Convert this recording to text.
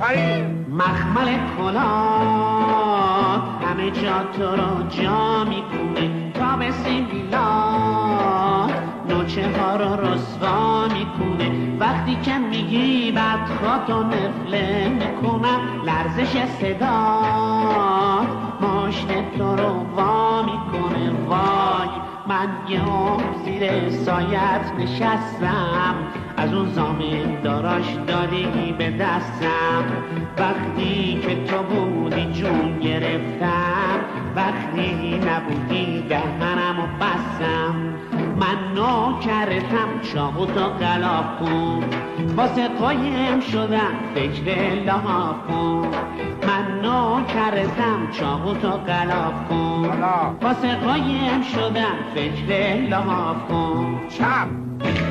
آفرین. مخمل کلاه همه جا تو رو جا میکنه، تابستون میلاد نوچه ها رو رسوا میکنه. وقتی که میگی بدخواد و نفله میکنم، لرزش صدا مشت تو رو وا میکنه. وای من یه زیر سایت نشستم، از اون زامن داراش دادی به دستم. وقتی که تو بودی جون گرفتم، وقتی نبودی دهنم و بستم. من نوکرتم چاقو تو غلاف کن، واسه قایم شدم فکر لحاف کن. من نوکرتم چاقو تو غلاف کن، واسه قایم شدم فکر لحاف کن. چپ